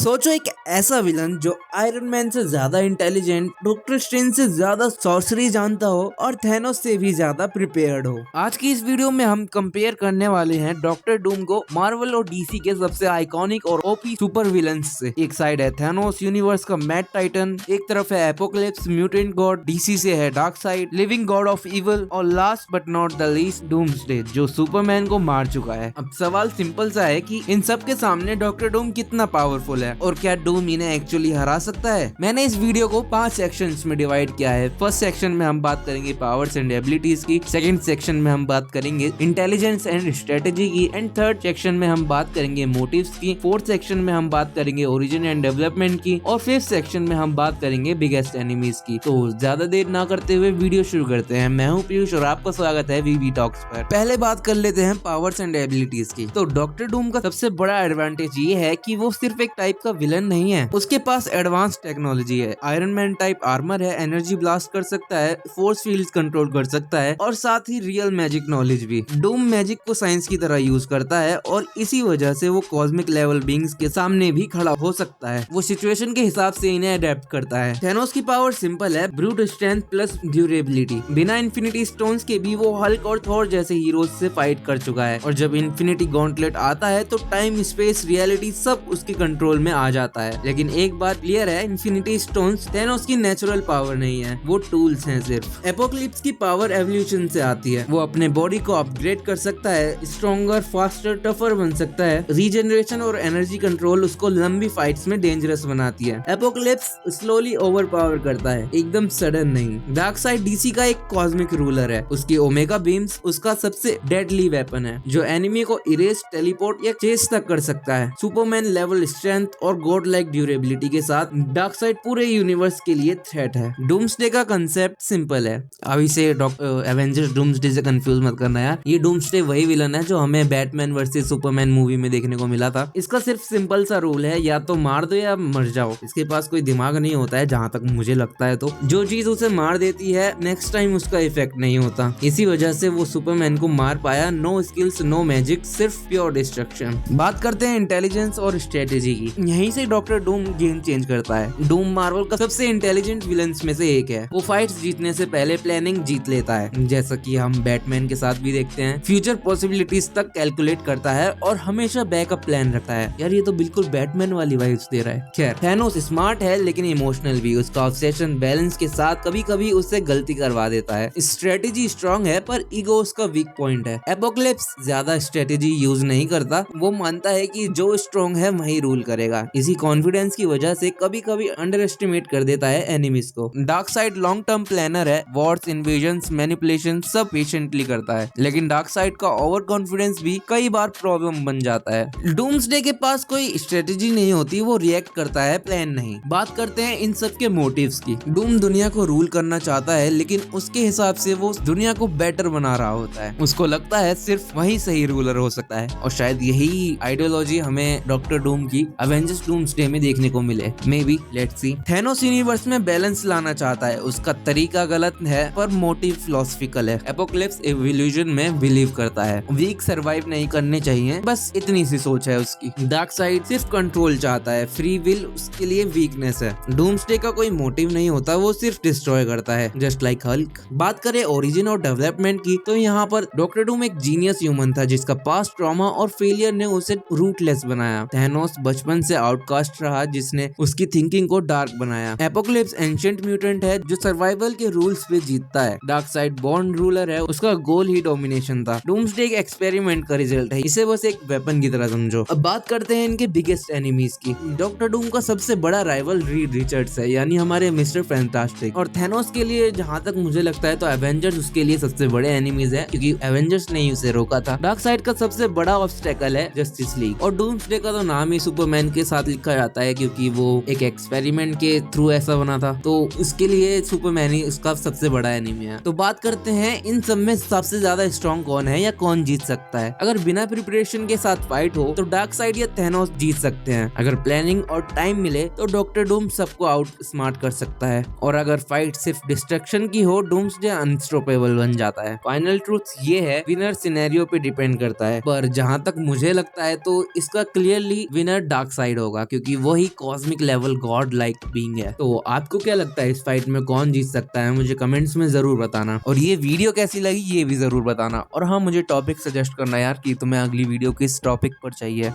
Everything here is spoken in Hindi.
सोचो एक ऐसा विलन जो आयरन मैन से ज्यादा इंटेलिजेंट, डॉक्टर स्ट्रेंज से ज्यादा सॉर्सरी जानता हो और थैनोस से भी ज्यादा प्रिपेयर्ड हो। आज की इस वीडियो में हम कंपेयर करने वाले हैं डॉक्टर डूम को मार्वल और डीसी के सबसे आइकॉनिक और ओपी सुपर विलन्स से। एक साइड है थैनोस, यूनिवर्स का मैड टाइटन, एक तरफ है एपोकलिप्स, म्यूटेंट गॉड, डीसी से है Darkseid, living god of evil, और last but not the least doomsday जो सुपरमैन को मार चुका है। अब सवाल सिंपल सा है कि इन सब के सामने डॉक्टर डूम कितना पावरफुल है और क्या डूम इन्हें एक्चुअली हरा सकता है। मैंने इस वीडियो को 5 सेक्शंस में डिवाइड किया है। फर्स्ट सेक्शन में हम बात करेंगे पावर्स एंड एबिलिटीज की, सेकंड सेक्शन में हम बात करेंगे इंटेलिजेंस एंड स्ट्रेटेजी की, एंड थर्ड सेक्शन में हम बात करेंगे मोटिव्स की, फोर्थ सेक्शन में हम बात करेंगे ओरिजिन एंड डेवलपमेंट की, और फिफ्थ सेक्शन में हम बात करेंगे बिगेस्ट एनिमीज की। तो ज्यादा देर ना करते हुए वीडियो शुरू करते हैं। मैं हूं पीयूष और आपका स्वागत है वीवी टॉक्स पर। पहले बात कर लेते हैं पावर्स एंड एबिलिटीज की। तो डॉक्टर डूम का सबसे बड़ा एडवांटेज ये है कि वो सिर्फ एक टाइप का विलन नहीं है, उसके पास एडवांस टेक्नोलॉजी है। आयरन मैन टाइप आर्मर है, एनर्जी ब्लास्ट कर सकता है, फोर्स फील्ड्स कंट्रोल कर सकता है, और साथ ही रियल मैजिक नॉलेज भी। डूम मैजिक को साइंस की तरह यूज करता है और इसी वजह से वो कॉस्मिक लेवल बीइंग्स के सामने भी खड़ा हो सकता है। वो सिचुएशन के हिसाब से इन्हें अडेप्ट करता है। थैनोस की पावर सिंपल है, ब्रूट स्ट्रेंथ प्लस ड्यूरेबिलिटी। बिना इन्फिनिटी स्टोन्स के भी वो हल्क और थॉर जैसे हीरोज से फाइट कर चुका है, और जब इन्फिनिटी गॉन्टलेट आता है तो टाइम, स्पेस, रियलिटी सब उसके कंट्रोल में आ जाता है। लेकिन एक बात क्लियर है, इन्फिनिटी स्टोन्स थैनोस की नेचुरल पावर नहीं है, वो टूल्स हैं सिर्फ। एपोकलिप्स की पावर एवोल्यूशन से आती है। वो अपने बॉडी को अपग्रेड कर सकता है, स्ट्रॉन्गर, फास्टर, टफर बन सकता है। रीजनरेशन और एनर्जी कंट्रोल उसको लंबी फाइट्स में डेंजरस बनाती है। एपोकलिप्स स्लोली ओवर पावर करता है, एकदम सडन नहीं। डार्कसाइड डीसी का एक कॉस्मिक रूलर है। उसकी ओमेगा बीम्स उसका सबसे डेडली वेपन है, जो एनिमी को इरेज, टेलीपोर्ट या चेस तक कर सकता है। सुपरमैन लेवल स्ट्रेंथ और गॉड लाइक ड्यूरेबिलिटी के साथ डार्कसाइड पूरे यूनिवर्स के लिए थ्रेट है। डूम्सडे का कंसेप्ट सिंपल है। अब इसे एवेंजर्स डूम्सडे से कंफ्यूज मत करना यार। ये डूम्सडे वही विलन है जो हमें बैटमैन वर्सेस सुपरमैन मूवी में देखने को मिला था। इसका सिर्फ सिंपल सा रूल है, या तो मार दो या मर जाओ। इसके पास कोई दिमाग नहीं होता है जहाँ तक मुझे लगता है। तो जो चीज उसे मार देती है नेक्स्ट टाइम उसका इफेक्ट नहीं होता। इसी वजह से वो सुपरमैन को मार पाया। नो स्किल्स, नो मैजिक, सिर्फ प्योर डिस्ट्रक्शन। बात करते हैं इंटेलिजेंस और स्ट्रेटेजी की। यहीं से डॉक्टर डूम गेम चेंज करता है। डूम मार्वल का सबसे इंटेलिजेंट विलन्स में से एक है। वो फाइट्स जीतने से पहले प्लानिंग जीत लेता है, जैसा कि हम बैटमैन के साथ भी देखते हैं। फ्यूचर पॉसिबिलिटीज तक कैलकुलेट करता है और हमेशा बैकअप प्लान रखता है। यार ये तो बिल्कुल बैटमैन वाली वाइब्स दे रहा है। खैर, थैनोस स्मार्ट है लेकिन इमोशनल भी। उसका ऑब्सेशन बैलेंस के साथ कभी कभी उससे गलती करवा देता है। स्ट्रेटेजी स्ट्रॉन्ग है पर ईगो उसका वीक पॉइंट है। एपोकलिप्स ज्यादा स्ट्रेटेजी यूज नहीं करता। वो मानता है कि जो स्ट्रॉन्ग है वही रूल करेगा। इसी कॉन्फिडेंस की वजह से कभी कभी अंडर एस्टिमेट कर देता है एनिमीज को। डार्कसाइड लॉन्ग टर्म प्लानर है। वॉर्स, इन्वेजन्स, मैनिपुलेशन सब पेशेंटली करता है। लेकिन डार्कसाइड का ओवर कॉन्फिडेंस भी कई बार प्रॉब्लम बन जाता है। डूम्सडे के पास कोई स्ट्रेटेजी नहीं होती, वो रिएक्ट करता है, प्लान नहीं। बात करते हैं इन सब के मोटिव्स की। डूम दुनिया को रूल करना चाहता है, लेकिन उसके हिसाब से वो दुनिया को बेटर बना रहा होता है। उसको लगता है सिर्फ वही सही रूलर हो सकता है, और शायद यही आइडियोलॉजी हमें डॉक्टर डूम की एवेंजर्स डूम्सडे में देखने को मिले। May be, let's see. Thanos universe में बैलेंस लाना चाहता है। उसका तरीका गलत है पर मोटिव फिलोसफिकल है। एपोकलिप्स इवोल्यूशन में बिलीव करता है। वीक सरवाइव नहीं करने चाहिए, बस इतनी सी सोच है उसकी। डार्कसाइड सिर्फ कंट्रोल चाहता है, फ्री विल उसके लिए वीकनेस है। डूम्सडे का कोई मोटिव नहीं होता, वो सिर्फ डिस्ट्रॉय करता है, जस्ट लाइक हल्क। बात करें ओरिजिन और डेवलपमेंट की, तो यहाँ पर डॉक्टर डूम एक जीनियस ह्यूमन था जिसका पास्ट ट्रॉमा और फेलियर ने उसे रूटलेस बनाया। थैनोस बचपन से आउटकास्ट रहा जिसने उसकी थिंकिंग को डार्क बनाया। एपोकलिप्स एंशिएंट म्यूटेंट है जो सर्वाइवल के रूल्स पे जीतता है। डार्कसाइड बॉर्न रूलर है, उसका गोल ही डोमिनेशन था। डूम्सडे एक एक्सपेरिमेंट का रिजल्ट है, इसे बस एक वेपन की तरह समझो। अब बात करते हैं इनके बिगेस्ट एनिमीज की। डॉक्टर डूम का सबसे बड़ा राइवल रीड रिचर्ड्स है, यानी हमारे मिस्टर फैंटास्टिक। और थैनोस के लिए जहाँ तक मुझे लगता है तो एवेंजर्स उसके लिए सबसे बड़े एनिमीज है, क्योंकि एवेंजर्स ने उसे रोका था। डार्कसाइड का सबसे बड़ा ऑब्स्टेकल है जस्टिस लीग, और डूम्सडे का तो नाम ही सुपरमैन के साथ लिखा जाता है क्योंकि वो एक एक्सपेरिमेंट के थ्रू ऐसा बना था, तो उसके लिए सुपरमैन ही उसका सबसे बड़ा एनिमी है। तो बात करते हैं इन सब में सबसे ज्यादा स्ट्रॉन्ग कौन है या कौन जीत सकता है। अगर बिना प्रिपरेशन के साथ फाइट हो तो डार्कसाइड या थैनोस जीत सकते हैं। अगर प्लानिंग और टाइम मिले तो डॉक्टर डूम सबको आउट स्मार्ट कर सकता है, और अगर फाइट सिर्फ डिस्ट्रक्शन की हो डूम्सडे अनस्टॉपेबल बन जाता है। फाइनल ट्रूथ ये है, विनर सिनेरियो पे डिपेंड करता है, पर जहाँ तक मुझे लगता है तो इसका क्लियरली विनर डार्कसाइड साइड होगा क्योंकि वही cosmic level God like being है। तो आपको क्या लगता है इस फाइट में कौन जीत सकता है, मुझे कमेंट्स में जरूर बताना। और ये वीडियो कैसी लगी ये भी जरूर बताना। और हाँ, मुझे टॉपिक सजेस्ट करना यार कि तुम्हें अगली वीडियो किस टॉपिक पर चाहिए।